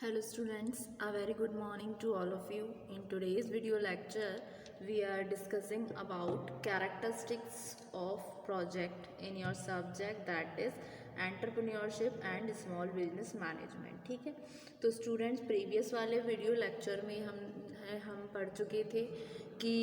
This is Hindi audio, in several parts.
Hello students, a very good morning to all of you. In today's video lecture, we are discussing about characteristics of project in your subject, that is entrepreneurship and small business management. ठीक है, तो स्टूडेंट्स प्रीवियस वाले वीडियो लेक्चर में हम पढ़ चुके थे कि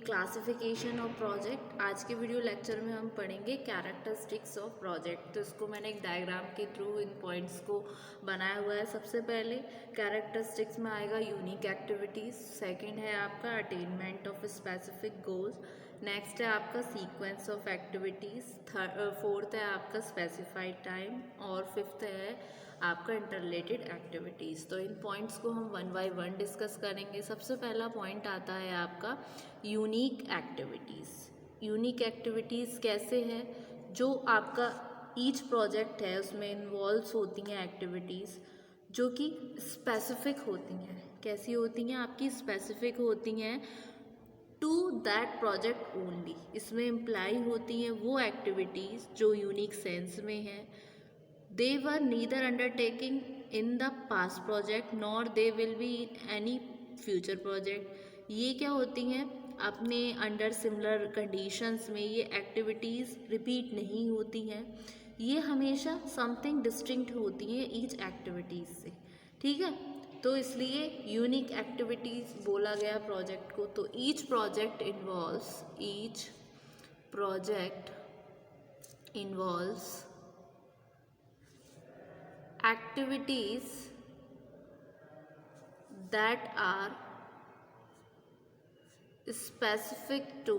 क्लासिफिकेशन ऑफ प्रोजेक्ट। आज के वीडियो लेक्चर में हम पढ़ेंगे कैरेक्टरिस्टिक्स ऑफ प्रोजेक्ट। तो इसको मैंने एक डायग्राम के थ्रू इन पॉइंट्स को बनाया हुआ है। सबसे पहले कैरेक्टरिस्टिक्स में आएगा यूनिक एक्टिविटीज़, सेकंड है आपका attainment of specific goals, next है आपका सीक्वेंस ऑफ एक्टिविटीज़, फोर्थ है आपका स्पेसिफाइड टाइम और फिफ्थ है आपका इंटररिलेटेड एक्टिविटीज़। तो इन पॉइंट्स को हम वन बाय वन डिस्कस करेंगे। सबसे पहला पॉइंट आता है आपका यूनिक एक्टिविटीज़। यूनिक एक्टिविटीज़ कैसे है, जो आपका ईच प्रोजेक्ट है उसमें इन्वॉल्व होती हैं एक्टिविटीज़ जो कि स्पेसिफिक होती हैं। कैसी होती हैं आपकी? स्पेसिफिक होती हैं टू दैट प्रोजेक्ट ओनली। इसमें इम्प्लाई होती हैं वो एक्टिविटीज़ जो यूनिक सेंस में हैं। They were neither undertaking in the past project nor they will be in any future project। ये क्या होती हैं? अपने अंडर सिमिलर कंडीशंस में ये एक्टिविटीज़ रिपीट नहीं होती हैं, ये हमेशा समथिंग डिस्टिंक्ट होती हैं ईच एक्टिविटीज़ से। ठीक है, तो इसलिए यूनिक एक्टिविटीज़ बोला गया प्रोजेक्ट को। तो each project involves activities that are specific to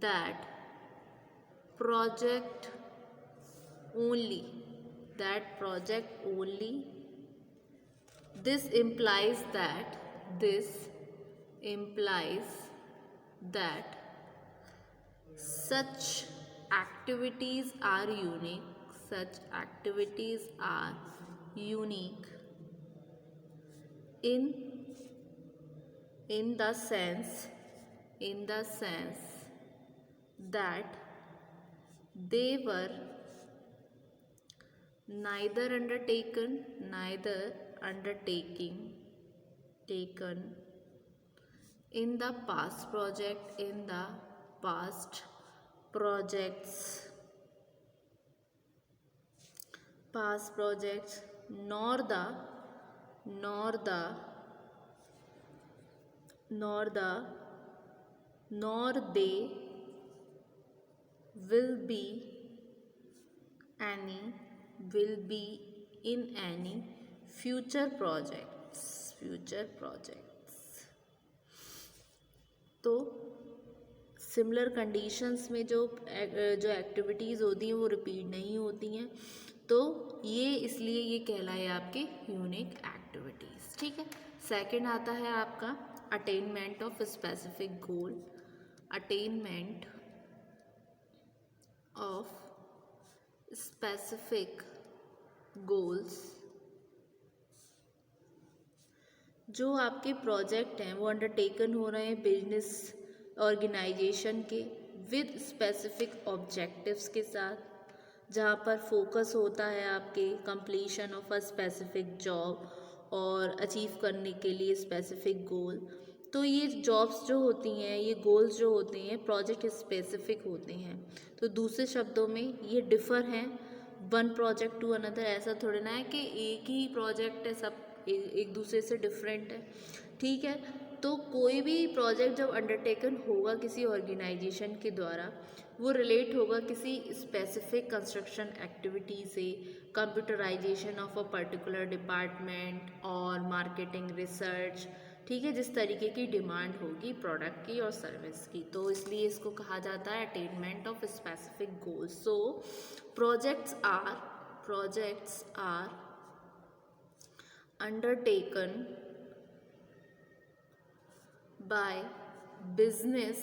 that project only, this implies that such activities are unique in the sense that they were neither undertaken in the past projects nor they will be in any future projects। तो सिमिलर कंडीशंस में जो एक्टिविटीज़ होती हैं वो रिपीट नहीं होती हैं, तो ये इसलिए ये कहलाए आपके यूनिक एक्टिविटीज़। ठीक है, सेकंड आता है आपका attainment of specific goal. Attainment of specific goals, जो आपके प्रोजेक्ट हैं वो अंडरटेकन हो रहे हैं बिजनेस ऑर्गेनाइजेशन के विद स्पेसिफिक ऑब्जेक्टिव्स के साथ, जहाँ पर फोकस होता है आपके completion of a specific job और अचीव करने के लिए स्पेसिफिक गोल। तो ये जॉब्स जो होती हैं, ये गोल्स जो होते हैं, प्रोजेक्ट स्पेसिफिक होते हैं। तो दूसरे शब्दों में ये डिफ़र हैं वन प्रोजेक्ट टू अनदर। ऐसा थोड़ी ना है कि एक ही प्रोजेक्ट है, सब एक दूसरे से डिफरेंट है। ठीक है, तो कोई भी प्रोजेक्ट जब अंडरटेकन होगा किसी ऑर्गेनाइजेशन के द्वारा, वो रिलेट होगा किसी स्पेसिफिक कंस्ट्रक्शन एक्टिविटी से, computerisation of a particular department और मार्केटिंग रिसर्च। ठीक है, जिस तरीके की डिमांड होगी प्रोडक्ट की और सर्विस की, तो इसलिए इसको कहा जाता है attainment of specific goals. So projects are undertaken by business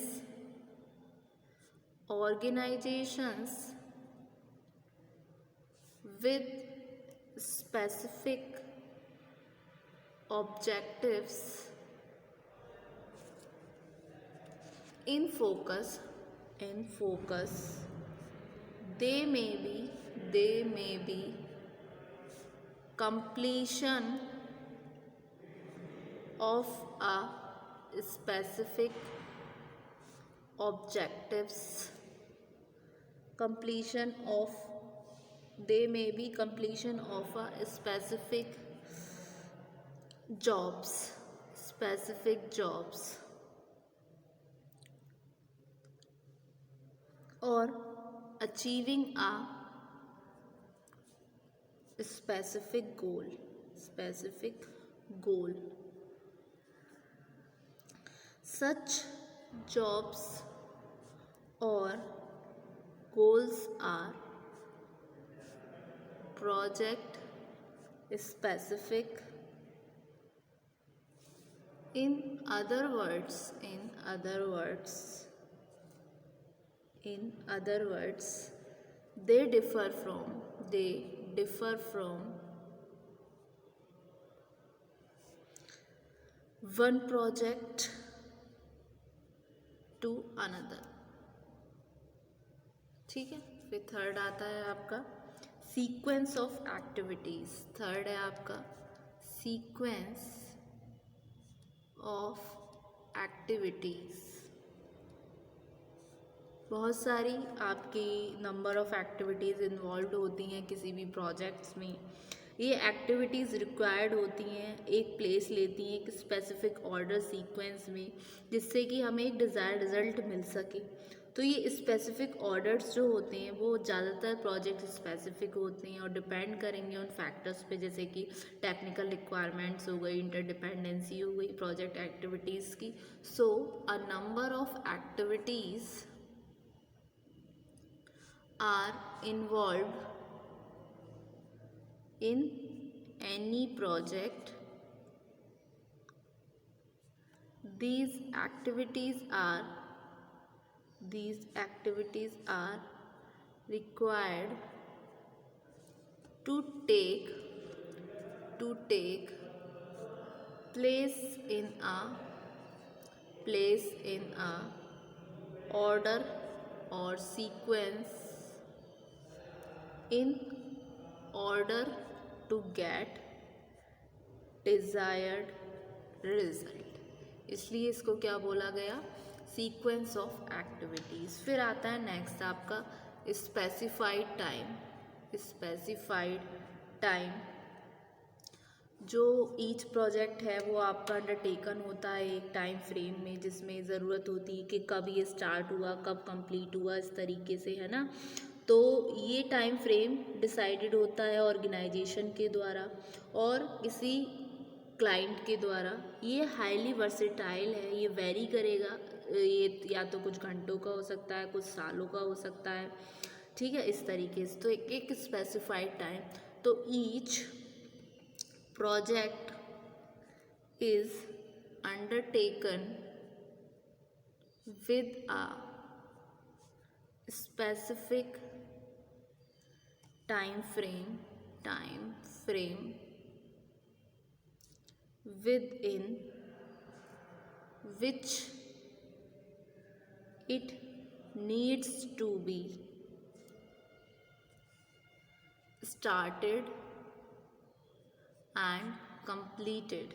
organizations with specific objectives in focus. They may be completion of a specific objectives, completion of, they may be completion of a specific jobs or achieving a specific goal. Such jobs or goals are project specific. In other words, they differ from one project to another. ठीक है, फिर थर्ड आता है आपका सीक्वेंस ऑफ एक्टिविटीज. थर्ड है आपका सीक्वेंस ऑफ एक्टिविटीज. बहुत सारी आपकी नंबर ऑफ एक्टिविटीज़ इन्वॉल्व होती हैं किसी भी प्रोजेक्ट्स में. ये एक्टिविटीज़ रिक्वायर्ड होती हैं, एक प्लेस लेती हैं एक स्पेसिफिक ऑर्डर सीक्वेंस में, जिससे कि हमें एक डिज़ायर्ड रिजल्ट मिल सके. तो ये स्पेसिफिक ऑर्डर्स जो होते हैं वो ज़्यादातर प्रोजेक्ट स्पेसिफिक होते हैं और डिपेंड करेंगे उन फैक्टर्स पे, जैसे कि टेक्निकल रिक्वायरमेंट्स हो गई, इंटरडिपेंडेंसी हो गई प्रोजेक्ट एक्टिविटीज़ की. So a number of activities are involved in any project. These activities are required to take place in a order or sequence in order to get desired result. इसलिए इसको क्या बोला गया, सीक्वेंस ऑफ एक्टिविटीज़. फिर आता है नेक्स्ट आपका स्पेसिफाइड टाइम. जो ईच प्रोजेक्ट है वो आपका अंडरटेकन होता है एक टाइम फ्रेम में, जिसमें ज़रूरत होती है कि कब ये स्टार्ट हुआ कब कंप्लीट हुआ, इस तरीके से, है ना. तो ये टाइम फ्रेम डिसाइडेड होता है ऑर्गेनाइजेशन के द्वारा और किसी क्लाइंट के द्वारा. ये हाईली वर्सेटाइल है, ये वेरी करेगा, ये या तो कुछ घंटों का हो सकता है, कुछ सालों का हो सकता है. ठीक है, इस तरीके से. तो एक स्पेसिफाइड टाइम. तो each project is undertaken with a specific time frame within which it needs to be started and completed.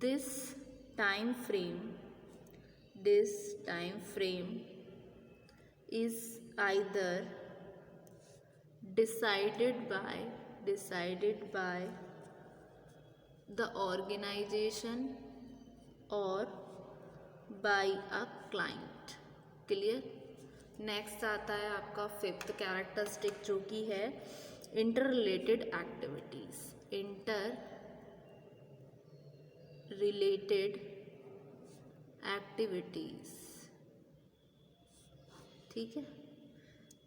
This time frame is either decided by the organization or by a client. Clear? Next आता है आपका फिफ्थ कैरेक्टरिस्टिक, जो कि है इंटर रिलेटेड एक्टिविटीज़. ठीक है,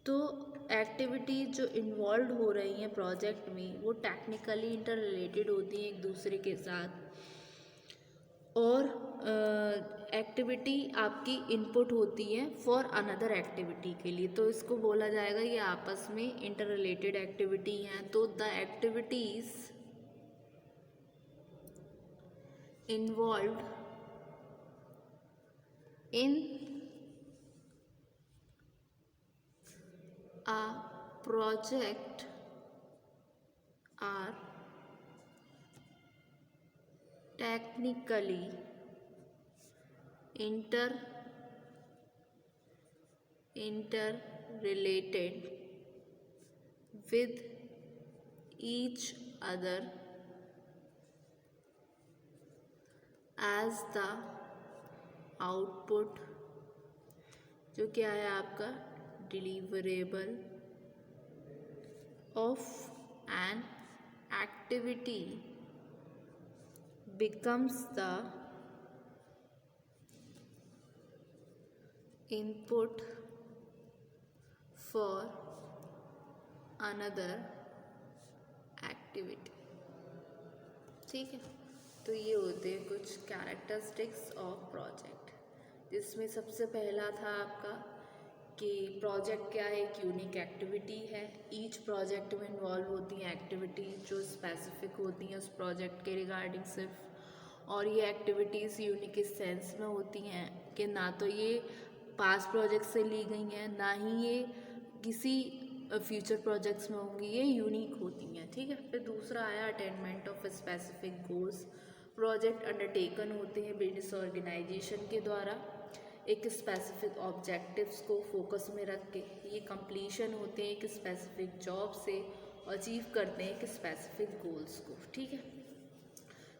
तो एक्टिविटीज़ जो इन्वॉल्व हो रही हैं प्रोजेक्ट में वो टेक्निकली इंटर रिलेटेड होती हैं एक दूसरे के साथ. और एक्टिविटी आपकी इनपुट होती है फॉर अनदर एक्टिविटी के लिए, तो इसको बोला जाएगा ये आपस में इंटर रिलेटेड एक्टिविटी हैं. तो the activities involved in a project are technically interrelated with each other as the output, जो क्या है आपका deliverable of an activity becomes the input for another activity। ठीक है, तो ये होते हैं कुछ कैरेक्टरिस्टिक्स ऑफ प्रोजेक्ट, जिसमें सबसे पहला था आपका कि प्रोजेक्ट क्या है, एक यूनिक एक्टिविटी है। ईच प्रोजेक्ट में इन्वॉल्व होती हैं एक्टिविटीज़ जो स्पेसिफिक होती हैं उस प्रोजेक्ट के रिगार्डिंग सिर्फ, और ये एक्टिविटीज़ यूनिक इस सेंस में होती हैं कि ना तो ये पास्ट प्रोजेक्ट से ली गई हैं, ना ही ये किसी फ्यूचर प्रोजेक्ट्स में होंगी, ये यूनिक होती हैं। ठीक है, फिर दूसरा आया attainment of specific goals. Project undertaken होते हैं बिजनेस ऑर्गेनाइजेशन के द्वारा एक स्पेसिफिक ऑब्जेक्टिव्स को फोकस में रख के। ये कंप्लीशन होते हैं एक स्पेसिफिक जॉब से, अचीव करते हैं एक स्पेसिफिक गोल्स को। ठीक है,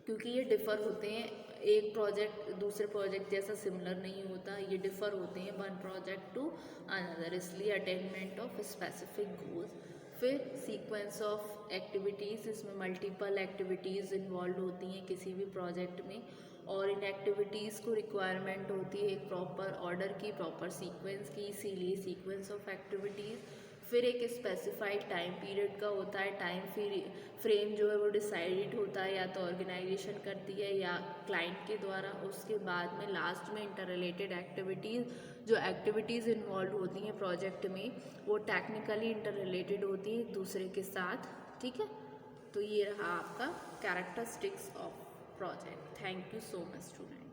क्योंकि ये डिफ़र होते हैं, एक प्रोजेक्ट दूसरे प्रोजेक्ट जैसा सिमिलर नहीं होता, ये डिफ़र होते हैं वन प्रोजेक्ट टू अनदर, इसलिए अटेनमेंट ऑफ स्पेसिफिक गोल्स। फिर सीक्वेंस ऑफ एक्टिविटीज़, इसमें मल्टीपल एक्टिविटीज़ इन्वॉल्व होती हैं किसी भी प्रोजेक्ट में, और इन एक्टिविटीज़ को रिक्वायरमेंट होती है एक प्रॉपर ऑर्डर की, प्रॉपर सीक्वेंस की, इसीलिए सीक्वेंस ऑफ एक्टिविटीज़। फिर एक स्पेसिफाइड टाइम पीरियड का होता है, टाइम फ्रेम जो है वो डिसाइडेड होता है, या तो ऑर्गेनाइजेशन करती है या क्लाइंट के द्वारा। उसके बाद में लास्ट में इंटर रिलेटेड एक्टिविटीज़, जो एक्टिविटीज़ इन्वॉल्व होती हैं प्रोजेक्ट में वो टेक्निकली इंटर रिलेटेड होती हैं एक दूसरे के साथ। ठीक है, तो ये रहा आपका characteristics of project. Thank you so much student.